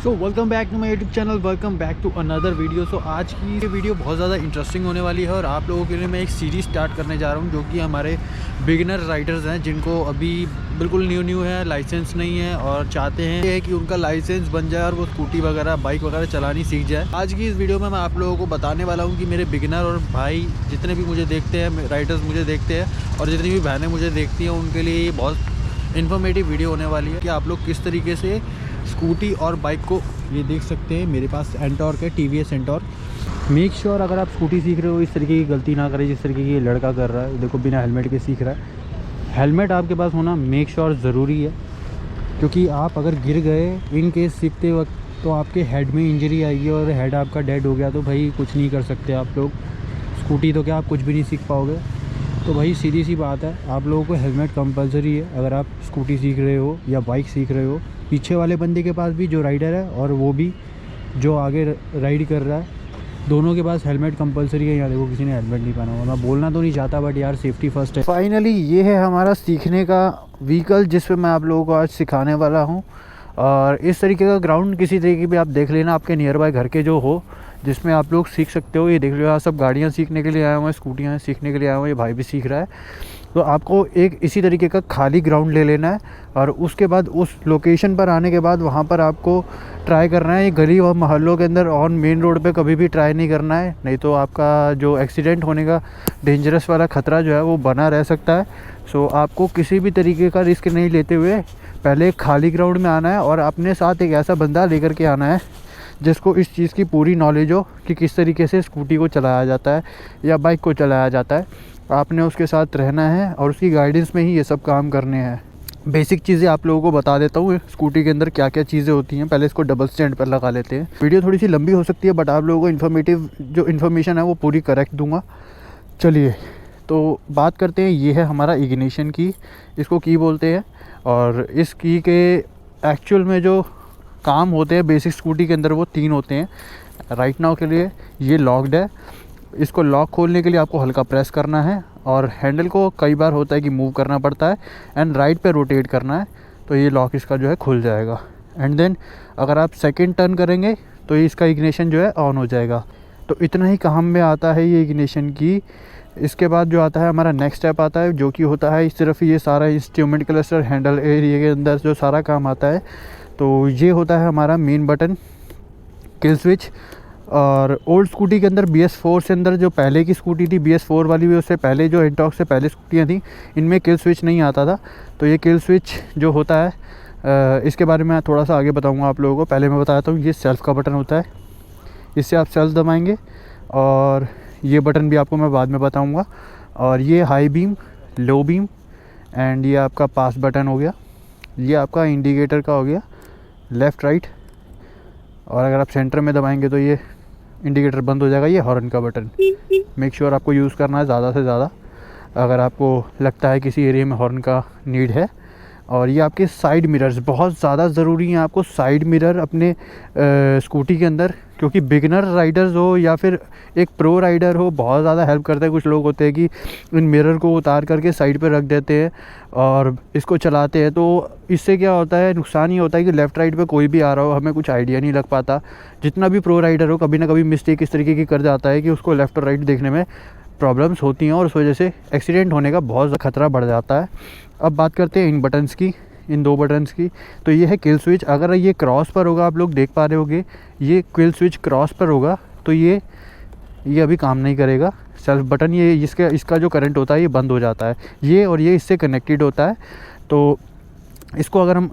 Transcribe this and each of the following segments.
So welcome back to my YouTube channel, welcome back to another video. So आज की ये video बहुत ज़्यादा इंटरेस्टिंग होने वाली है और आप लोगों के लिए मैं एक सीरीज़ स्टार्ट करने जा रहा हूँ जो कि हमारे बिगिनर राइडर्स हैं जिनको अभी बिल्कुल न्यू है, लाइसेंस नहीं है और चाहते हैं कि उनका लाइसेंस बन जाए और वो स्कूटी वगैरह बाइक वगैरह चलानी सीख जाए। आज की इस वीडियो में मैं आप लोगों को बताने वाला हूँ कि मेरे बिगिनर और भाई जितने भी मुझे देखते हैं, राइडर्स मुझे देखते हैं और जितनी भी बहनें मुझे देखती हैं, उनके लिए ये बहुत इन्फॉर्मेटिव वीडियो होने वाली है कि आप लोग किस तरीके से स्कूटी और बाइक को, ये देख सकते हैं मेरे पास एंटॉर्क है, TVS एंटॉर्क। मेक श्योर अगर आप स्कूटी सीख रहे हो इस तरीके की गलती ना करें जिस तरीके की ये लड़का कर रहा है। देखो बिना हेलमेट के सीख रहा है। हेलमेट आपके पास होना मेक श्योर ज़रूरी है, क्योंकि आप अगर गिर गए इन केस सीखते वक्त तो आपके हेड में इंजरी आएगी और हेड आपका डेड हो गया तो भाई कुछ नहीं कर सकते आप लोग। स्कूटी तो क्या आप कुछ भी नहीं सीख पाओगे। तो भाई सीधी सी बात है, आप लोगों को हेलमेट कंपलसरी है अगर आप स्कूटी सीख रहे हो या बाइक सीख रहे हो। पीछे वाले बंदे के पास भी जो राइडर है और वो भी जो आगे राइड कर रहा है, दोनों के पास हेलमेट कंपलसरी है। यहाँ देखो किसी ने हेलमेट नहीं पहना हुआ। मैं बोलना तो नहीं चाहता बट यार सेफ्टी फर्स्ट है। फाइनली ये है हमारा सीखने का व्हीकल जिस पे मैं आप लोगों को आज सिखाने वाला हूँ। और इस तरीके का ग्राउंड किसी तरीके भी आप देख लेना आपके नियर बाय घर के जो हो, जिसमें आप लोग सीख सकते हो। ये देख लो यहाँ सब गाड़ियाँ सीखने के लिए आए हुए हैं, स्कूटियाँ सीखने के लिए आए हुए हैं, ये भाई भी सीख रहा है। तो आपको एक इसी तरीके का खाली ग्राउंड ले लेना है और उसके बाद उस लोकेशन पर आने के बाद वहाँ पर आपको ट्राई करना है। ये गली और मोहल्लों के अंदर ऑन मेन रोड पे कभी भी ट्राई नहीं करना है, नहीं तो आपका जो एक्सीडेंट होने का डेंजरस वाला ख़तरा जो है वो बना रह सकता है। सो आपको किसी भी तरीके का रिस्क नहीं लेते हुए पहले खाली ग्राउंड में आना है और अपने साथ एक ऐसा बंदा लेकर के आना है जिसको इस चीज़ की पूरी नॉलेज हो कि किस तरीके से स्कूटी को चलाया जाता है या बाइक को चलाया जाता है। आपने उसके साथ रहना है और उसकी गाइडेंस में ही ये सब काम करने हैं। बेसिक चीज़ें आप लोगों को बता देता हूँ स्कूटी के अंदर क्या क्या चीज़ें होती हैं। पहले इसको डबल स्टैंड पर लगा लेते हैं। वीडियो थोड़ी सी लंबी हो सकती है बट आप लोगों को इन्फॉर्मेटिव जो इन्फॉर्मेशन है वो पूरी करेक्ट दूंगा। चलिए तो बात करते हैं। ये है हमारा इग्निशन की, इसको की बोलते हैं। और इस की के एक्चुअल में जो काम होते हैं बेसिक स्कूटी के अंदर वो 3 होते हैं। राइट नाउ के लिए ये लॉक्ड है। इसको लॉक खोलने के लिए आपको हल्का प्रेस करना है और हैंडल को कई बार होता है कि मूव करना पड़ता है एंड राइट पे रोटेट करना है तो ये लॉक इसका जो है खुल जाएगा। एंड देन अगर आप सेकंड टर्न करेंगे तो ये इसका इग्निशन जो है ऑन हो जाएगा। तो इतना ही काम में आता है ये इग्निशन की। इसके बाद जो आता है हमारा नेक्स्ट स्टेप आता है जो कि होता है सिर्फ ये सारा इंस्ट्रूमेंट क्लस्टर हैंडल एरिया के अंदर जो सारा काम आता है। तो ये होता है हमारा मेन बटन, किल स्विच। और ओल्ड स्कूटी के अंदर BS4 से अंदर जो पहले की स्कूटी थी BS4 वाली भी, उससे पहले जो एंटॉर्क से पहले स्कूटियाँ थी इनमें किल स्विच नहीं आता था। तो ये किल स्विच जो होता है इसके बारे में मैं थोड़ा सा आगे बताऊंगा आप लोगों को। पहले मैं बताता हूँ ये सेल्फ़ का बटन होता है, इससे आप सेल्फ दबाएंगे और ये बटन भी आपको मैं बाद में बताऊँगा। और ये high beam, low beam and ये आपका पास बटन हो गया। ये आपका इंडिकेटर का हो गया, लेफ़्ट राइट। और अगर आप सेंटर में दबाएंगे तो ये इंडिकेटर बंद हो जाएगा। ये हॉर्न का बटन, मेक श्योर आपको यूज़ करना है ज़्यादा से ज़्यादा अगर आपको लगता है किसी एरिया में हॉर्न का नीड है। और ये आपके साइड मिरर्स बहुत ज़्यादा ज़रूरी हैं। आपको साइड मिरर अपने स्कूटी के अंदर, क्योंकि बिगिनर राइडर्स हो या फिर एक प्रो राइडर हो, बहुत ज़्यादा हेल्प करता है। कुछ लोग होते हैं कि इन मिरर को उतार करके साइड पे रख देते हैं और इसको चलाते हैं। तो इससे क्या होता है, नुकसान ये होता है कि लेफ़्ट राइट पे कोई भी आ रहा हो हमें कुछ आइडिया नहीं लग पाता। जितना भी प्रो राइडर हो कभी ना कभी मिस्टेक इस तरीके की कर जाता है कि उसको लेफ़्ट और राइट देखने में प्रॉब्लम्स होती हैं और उस वजह से एक्सीडेंट होने का बहुत ख़तरा बढ़ जाता है। अब बात करते हैं इन बटन्स की, इन 2 बटन्स की। तो ये है किल स्विच। अगर ये क्रॉस पर होगा, आप लोग देख पा रहे होगे ये किल स्विच क्रॉस पर होगा तो ये अभी काम नहीं करेगा। सेल्फ बटन ये इसका जो करंट होता है ये बंद हो जाता है। ये और ये इससे कनेक्टेड होता है। तो इसको अगर हम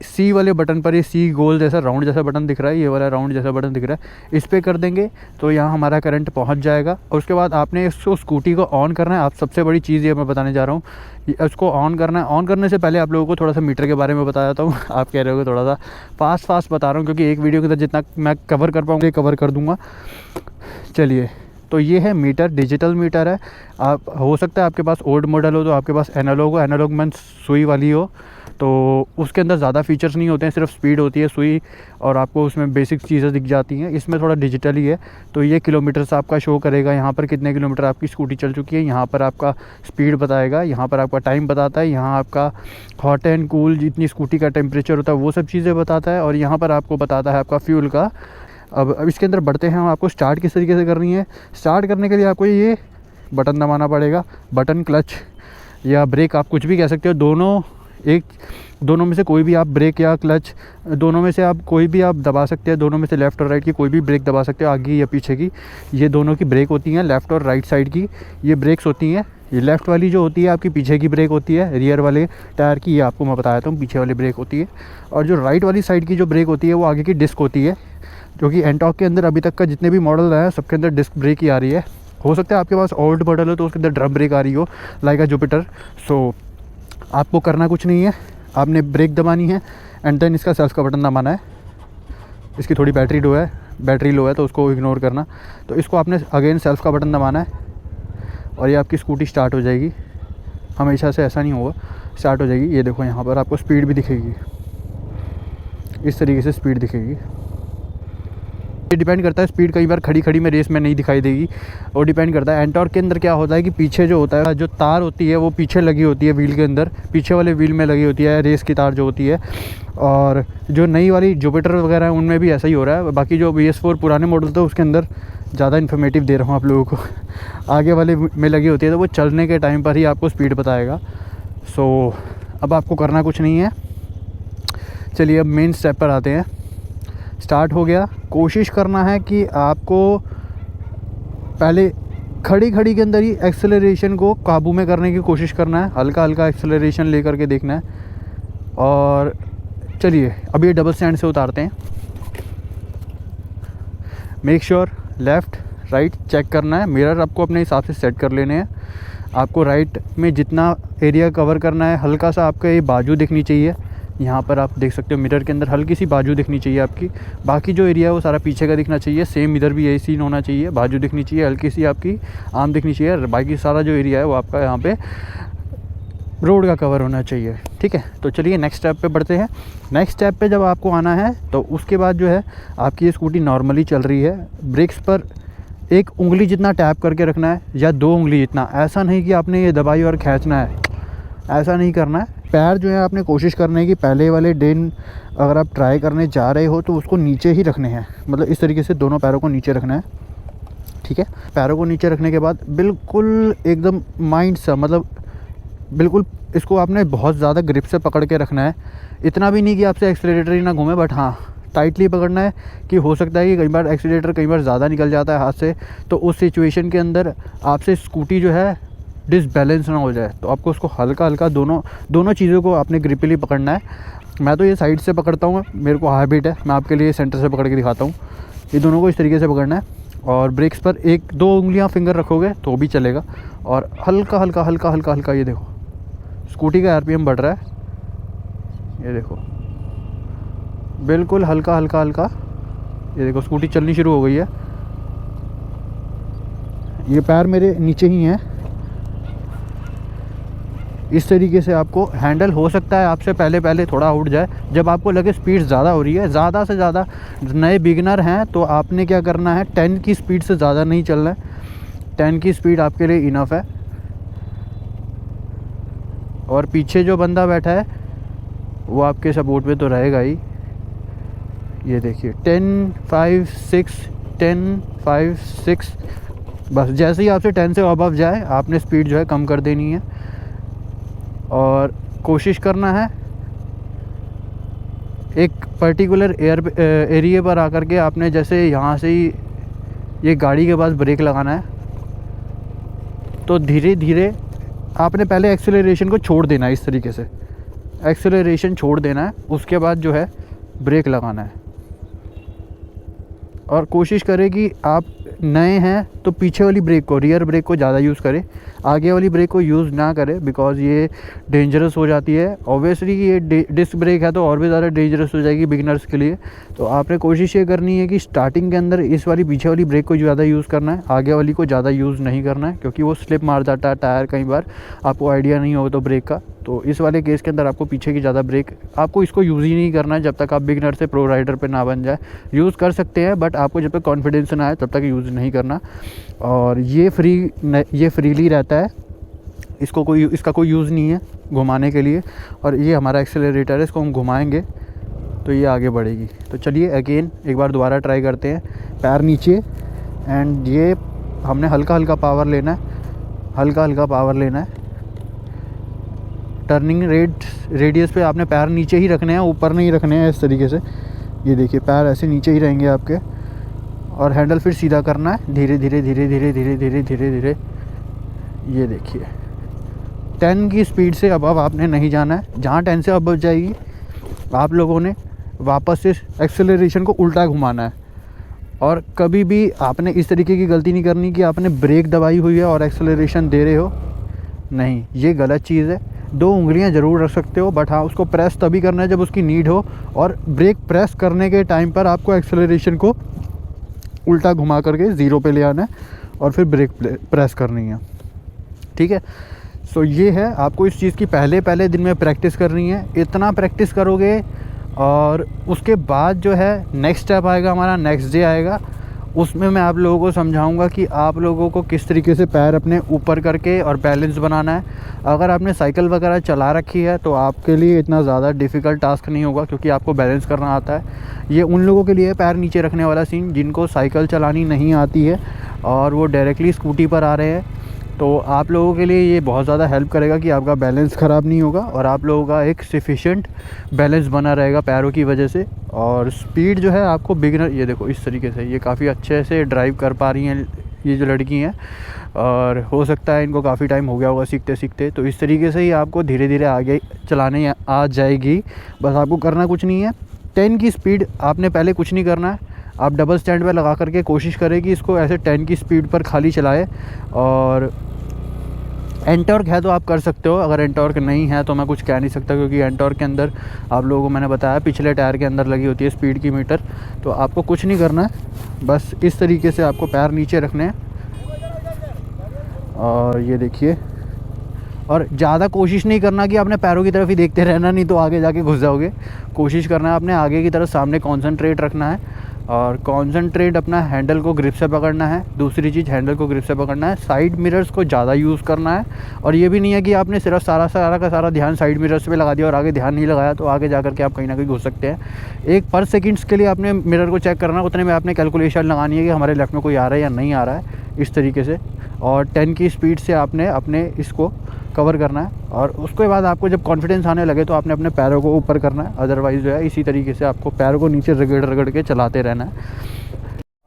C वाले बटन पर, ये C गोल जैसा राउंड जैसा बटन दिख रहा है, ये वाला राउंड जैसा बटन दिख रहा है, इस पर कर देंगे तो यहाँ हमारा करंट पहुँच जाएगा। और उसके बाद आपने इसको स्कूटी को ऑन करना है। आप सबसे बड़ी चीज़ ये मैं बताने जा रहा हूँ, इसको ऑन करना है। ऑन करने से पहले आप लोगों को थोड़ा सा मीटर के बारे में बता देता हूँ। आप कह रहे हो थोड़ा सा फास्ट बता रहा हूँ क्योंकि एक वीडियो के अंदर जितना मैं कवर कर पाऊँगा कवर कर दूँगा। चलिए तो ये है मीटर, डिजिटल मीटर है। आप हो सकता है आपके पास ओल्ड मॉडल हो तो आपके पास एनालॉग हो, एनालॉग मीन्स सुई वाली हो, तो उसके अंदर ज़्यादा फीचर्स नहीं होते हैं, सिर्फ स्पीड होती है सुई और आपको उसमें बेसिक चीज़ें दिख जाती हैं। इसमें थोड़ा डिजिटल ही है, तो ये किलोमीटर्स आपका शो करेगा, यहाँ पर कितने किलोमीटर आपकी स्कूटी चल चुकी है, यहाँ पर आपका स्पीड बताएगा, यहाँ पर आपका टाइम बताता है, यहाँ आपका हॉट एंड कूल जितनी स्कूटी का टेम्परेचर होता है वो सब चीज़ें बताता है, और यहाँ पर आपको बताता है आपका फ्यूल का। अब इसके अंदर बढ़ते हैं हम। आपको स्टार्ट किस तरीके से करनी है। स्टार्ट करने के लिए आपको ये बटन दबाना पड़ेगा, बटन, क्लच या ब्रेक आप कुछ भी कह सकते हो, दोनों में से कोई भी आप ब्रेक या क्लच, दोनों में से आप कोई भी आप दबा सकते हैं, दोनों में से लेफ़्ट और राइट की कोई भी ब्रेक दबा सकते हो, आगे या पीछे की। ये दोनों की ब्रेक होती हैं, लेफ़्ट और राइट साइड की ये ब्रेक्स होती हैं। ये लेफ़्ट वाली जो होती है आपकी पीछे की ब्रेक होती है, रियर वाले टायर की, ये आपको मैं बताया था पीछे वाली ब्रेक होती है। और जो राइट वाली साइड की जो ब्रेक होती है वो आगे की डिस्क होती है, जो कि एंटॉर्क के अंदर अभी तक का जितने भी मॉडल हैं सबके अंदर डिस्क ब्रेक ही आ रही है। हो सकता है आपके पास ओल्ड मॉडल हो तो उसके अंदर ड्रम ब्रेक आ रही हो, लाइक अ जुपिटर। सो आपको करना कुछ नहीं है, आपने ब्रेक दबानी है एंड देन इसका सेल्फ का बटन दबाना है। इसकी थोड़ी बैटरी लो है तो उसको इग्नोर करना। तो इसको आपने अगेन सेल्फ का बटन दबाना है और ये आपकी स्कूटी स्टार्ट हो जाएगी। हमेशा से ऐसा नहीं होगा, स्टार्ट हो जाएगी। ये देखो यहाँ पर आपको स्पीड भी दिखेगी, इस तरीके से स्पीड दिखेगी। ये डिपेंड करता है, स्पीड कई बार खड़ी में रेस में नहीं दिखाई देगी, और डिपेंड करता है। एंटॉर्क के अंदर क्या होता है कि पीछे जो होता है, जो तार होती है वो पीछे लगी होती है व्हील के अंदर, पीछे वाले व्हील में लगी होती है रेस की तार जो होती है। और जो नई वाली जुपिटर वगैरह है उनमें भी ऐसा ही हो रहा है। बाकी जो BS4 पुराने मॉडल थे उसके अंदर ज़्यादा इन्फॉर्मेटिव दे रहा हूँ आप लोगों को। आगे वाले में लगी होती है तो वो चलने के टाइम पर ही आपको स्पीड बताएगा। सो अब आपको करना कुछ नहीं है। चलिए अब मेन स्टेप पर आते हैं। स्टार्ट हो गया। कोशिश करना है कि आपको पहले खड़ी के अंदर ही एक्सेलरेशन को काबू में करने की कोशिश करना है, हल्का हल्का एक्सेलरेशन लेकर के देखना है। और चलिए अब ये डबल स्टैंड से उतारते हैं। Make sure left right check करना है, मिरर आपको अपने हिसाब से सेट कर लेने हैं। आपको राइट में जितना एरिया कवर करना है, हल्का सा आपका ये बाजू दिखनी चाहिए। यहाँ पर आप देख सकते हो मिरर के अंदर हल्की सी बाजू दिखनी चाहिए आपकी। बाकी जो एरिया है वो सारा पीछे का दिखना चाहिए। सेम इधर भी यही सीन होना चाहिए, बाजू दिखनी चाहिए, हल्की सी आपकी आर्म दिखनी चाहिए। बाकी सारा जो एरिया है वो आपका यहाँ पे रोड का कवर होना चाहिए। ठीक है, तो चलिए नेक्स्ट स्टेप पे बढ़ते हैं। नेक्स्ट स्टेप पे जब आपको आना है तो उसके बाद जो है आपकी ये स्कूटी नॉर्मली चल रही है। ब्रेक्स पर एक उंगली जितना टैप करके रखना है या 2 उंगली जितना। ऐसा नहीं कि आपने ये दबाई और खींचना है, ऐसा नहीं करना है। पैर जो है आपने कोशिश करना है कि पहले वाले डेन अगर आप ट्राई करने जा रहे हो तो उसको नीचे ही रखने हैं, मतलब इस तरीके से दोनों पैरों को नीचे रखना है। ठीक है, पैरों को नीचे रखने के बाद बिल्कुल एकदम माइंड सा, मतलब बिल्कुल इसको आपने बहुत ज़्यादा ग्रिप से पकड़ के रखना है। इतना भी नहीं कि आपसे एक्सीलरेटर ही ना घूमे, बट हाँ टाइटली पकड़ना है कि हो सकता है कि कई बार एक्सीलरेटर कई बार ज़्यादा निकल जाता है हाथ से, तो उस सिचुएशन के अंदर आपसे स्कूटी जो है डिसबैलेंस ना हो जाए। तो आपको उसको हल्का हल्का दोनों चीज़ों को आपने ग्रिपली पकड़ना है। मैं तो ये साइड से पकड़ता हूँ, मेरे को हैबिट है, मैं आपके लिए सेंटर से पकड़ के दिखाता हूँ। ये दोनों को इस तरीके से पकड़ना है और ब्रेक्स पर 1-2 उंगलियाँ फिंगर रखोगे तो भी चलेगा। और हल्का हल्का ये देखो स्कूटी का RPM बढ़ रहा है, ये देखो बिल्कुल हल्का हल्का ये देखो स्कूटी चलनी शुरू हो गई है। ये पैर मेरे नीचे ही हैं। इस तरीके से आपको हैंडल हो सकता है आपसे पहले थोड़ा उठ जाए। जब आपको लगे स्पीड ज़्यादा हो रही है, ज़्यादा से ज़्यादा नए बिगिनर हैं तो आपने क्या करना है, 10 की स्पीड से ज़्यादा नहीं चलना है। 10 की स्पीड आपके लिए इनफ है। और पीछे जो बंदा बैठा है वो आपके सपोर्ट पे तो रहेगा ही। ये देखिए 10, 5, 6, 10, 5, 6। बस जैसे ही आपसे 10 से अबव जाए आपने स्पीड जो है कम कर देनी है। और कोशिश करना है एक पर्टिकुलर एरिया पर आकर के आपने जैसे यहाँ से ही ये गाड़ी के पास ब्रेक लगाना है, तो धीरे धीरे आपने पहले एक्सेलरेशन को छोड़ देना है। इस तरीके से एक्सेलरेशन छोड़ देना है, उसके बाद जो है ब्रेक लगाना है। और कोशिश करें कि आप नए हैं तो पीछे वाली ब्रेक को, रियर ब्रेक को ज़्यादा यूज़ करें, आगे वाली ब्रेक को यूज़ ना करें, बिकॉज़ ये डेंजरस हो जाती है। ऑब्वियसली ये डिस्क ब्रेक है तो और भी ज़्यादा डेंजरस हो जाएगी बिगिनर्स के लिए। तो आपने कोशिश ये करनी है कि स्टार्टिंग के अंदर इस वाली पीछे वाली ब्रेक को ज़्यादा यूज़ करना है, आगे वाली को ज़्यादा यूज़ नहीं करना है, क्योंकि वो स्लिप मार जाता है टायर कई बार, आपको आइडिया नहीं हो तो ब्रेक का। तो इस वाले केस के अंदर आपको पीछे की ज़्यादा ब्रेक, आपको इसको यूज़ ही नहीं करना है जब तक आप बिगिनर से प्रो राइडर पे ना बन जाए। यूज़ कर सकते हैं बट आपको जब तक कॉन्फिडेंस ना आए तब तक यूज़ नहीं करना। और ये फ्रीली रहता है, इसका कोई यूज़ नहीं है घुमाने के लिए। और ये हमारा एक्सेलरेटर है, इसको हम घुमाएंगे तो ये आगे बढ़ेगी। तो चलिए अगेन एक बार दोबारा ट्राई करते हैं। पैर नीचे, एंड ये हमने हल्का हल्का पावर लेना है, हल्का हल्का पावर लेना है। टर्निंग रेडियस पे आपने पैर नीचे ही रखने हैं, ऊपर नहीं रखने हैं। इस तरीके से ये देखिए पैर ऐसे नीचे ही रहेंगे आपके, और हैंडल फिर सीधा करना है धीरे धीरे धीरे धीरे धीरे धीरे धीरे धीरे। ये देखिए 10 की स्पीड से अबव आपने नहीं जाना है। जहाँ 10 से अबव जाएगी आप लोगों ने वापस से एक्सेलरेशन को उल्टा घुमाना है। और कभी भी आपने इस तरीके की गलती नहीं करनी कि आपने ब्रेक दबाई हुई है और एक्सेलरेशन दे रहे हो, नहीं, ये गलत चीज़ है। 2 उंगलियां ज़रूर रख सकते हो, बट हाँ उसको प्रेस तभी करना है जब उसकी नीड हो, और ब्रेक प्रेस करने के टाइम पर आपको एक्सेलरेशन को उल्टा घुमा करके 0 पे ले आना है और फिर ब्रेक प्रेस करनी है। ठीक है, सो ये है, आपको इस चीज़ की पहले दिन में प्रैक्टिस करनी है। इतना प्रैक्टिस करोगे और उसके बाद जो है नेक्स्ट स्टेप आएगा हमारा, नेक्स्ट डे आएगा, उसमें मैं आप लोगों को समझाऊंगा कि आप लोगों को किस तरीके से पैर अपने ऊपर करके और बैलेंस बनाना है। अगर आपने साइकिल वगैरह चला रखी है तो आपके लिए इतना ज़्यादा डिफ़िकल्ट टास्क नहीं होगा, क्योंकि आपको बैलेंस करना आता है। ये उन लोगों के लिए पैर नीचे रखने वाला सीन जिनको साइकिल चलानी नहीं आती है और वो डायरेक्टली स्कूटी पर आ रहे हैं। तो आप लोगों के लिए ये बहुत ज़्यादा हेल्प करेगा कि आपका बैलेंस ख़राब नहीं होगा और आप लोगों का एक सफिशिएंट बैलेंस बना रहेगा पैरों की वजह से। और स्पीड जो है आपको बिगिनर, ये देखो इस तरीके से ये काफ़ी अच्छे से ड्राइव कर पा रही हैं ये जो लड़की हैं, और हो सकता है इनको काफ़ी टाइम हो गया होगा सीखते सीखते। तो इस तरीके से ही आपको धीरे धीरे आगे चलाने आ जाएगी। बस आपको करना कुछ नहीं है। 10 की स्पीड आपने पहले कुछ नहीं करना है, आप डबल स्टैंड पे लगा करके कोशिश करें कि इसको ऐसे 10 की स्पीड पर खाली चलाए। और एंटॉर्क है तो आप कर सकते हो, अगर एंटॉर्क नहीं है तो मैं कुछ कह नहीं सकता, क्योंकि एंटॉर्क के अंदर आप लोगों को मैंने बताया पिछले टायर के अंदर लगी होती है स्पीड की मीटर। तो आपको कुछ नहीं करना है, बस इस तरीके से आपको पैर नीचे रखने हैं। और ये देखिए, और ज़्यादा कोशिश नहीं करना कि आपने पैरों की तरफ ही देखते रहना, नहीं तो आगे जाके घुस जाओगे। कोशिश करना है आपने आगे की तरफ सामने कॉन्सनट्रेट रखना है, और कॉन्सनट्रेट अपना हैंडल को ग्रिप से पकड़ना है। दूसरी चीज़ हैंडल को ग्रिप से पकड़ना है। साइड मिरर्स को ज़्यादा यूज़ करना है, और ये भी नहीं है कि आपने सिर्फ सारा का सारा ध्यान साइड मिरर्स पे लगा दिया और आगे ध्यान नहीं लगाया, तो आगे जा करके आप कहीं ना कहीं घुस सकते हैं। एक पर सेकंड्स के लिए आपने मिरर को चेक करना है, उतने में आपने कैलकुलेशन लगानी है कि हमारे लेफ्ट में कोई आ रहा है या नहीं आ रहा है, इस तरीके से। और 10 की स्पीड से आपने अपने इसको कवर करना है, और उसके बाद आपको जब कॉन्फिडेंस आने लगे तो आपने अपने पैरों को ऊपर करना है। अदरवाइज़ जो है इसी तरीके से आपको पैरों को नीचे रगड़ के चलाते रहना है।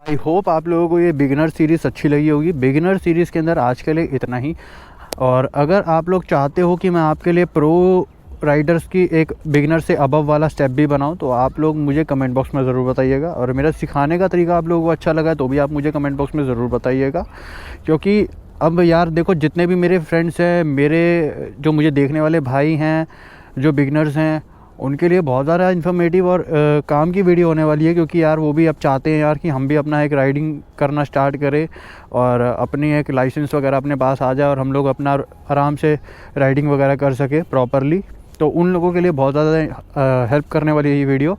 आई होप आप लोगों को ये बिगिनर सीरीज़ अच्छी लगी होगी। बिगिनर सीरीज़ के अंदर आज के लिए इतना ही। और अगर आप लोग चाहते हो कि मैं आपके लिए प्रो राइडर्स की एक बिगिनर से अबव वाला स्टेप भी बनाऊं, तो आप लोग मुझे कमेंट बॉक्स में ज़रूर बताइएगा। और मेरा सिखाने का तरीका आप लोगों को अच्छा लगा तो भी आप मुझे कमेंट बॉक्स में ज़रूर बताइएगा। क्योंकि अब यार देखो, जितने भी मेरे फ्रेंड्स हैं, मेरे जो मुझे देखने वाले भाई हैं जो बिगिनर्स हैं, उनके लिए बहुत ज़्यादा इन्फॉर्मेटिव और काम की वीडियो होने वाली है। क्योंकि यार वो भी अब चाहते हैं यार कि हम भी अपना एक राइडिंग करना स्टार्ट करें और अपनी एक लाइसेंस वगैरह अपने पास आ जाए और हम लोग अपना आराम से राइडिंग वगैरह कर सके प्रॉपरली। तो उन लोगों के लिए बहुत ज़्यादा हेल्प करने वाली है ये वीडियो।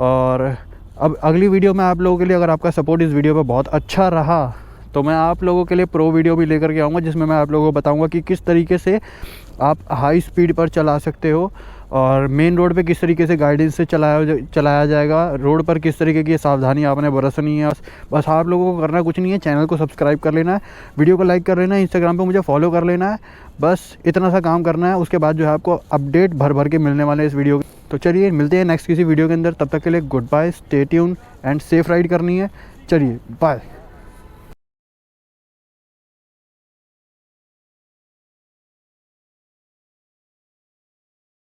और अब अगली वीडियो में आप लोगों के लिए, अगर आपका सपोर्ट इस वीडियो पर बहुत अच्छा रहा, तो मैं आप लोगों के लिए प्रो वीडियो भी लेकर के आऊँगा, जिसमें मैं आप लोगों को बताऊँगा कि किस तरीके से आप हाई स्पीड पर चला सकते हो और मेन रोड पे किस तरीके से गाइडेंस से चलाया जाएगा, रोड पर किस तरीके की सावधानी आपने बरतनी है। बस आप लोगों को करना कुछ नहीं है, चैनल को सब्सक्राइब कर लेना है, वीडियो को लाइक कर लेना है, इंस्टाग्राम पे मुझे फॉलो कर लेना है। बस इतना सा काम करना है। उसके बाद जो है आपको अपडेट भर के मिलने वाले हैं इस वीडियो के। तो चलिए मिलते हैं नेक्स्ट किसी वीडियो के अंदर। तब तक के लिए good bye, stay tune and safe ride करनी है। चलिए बाय।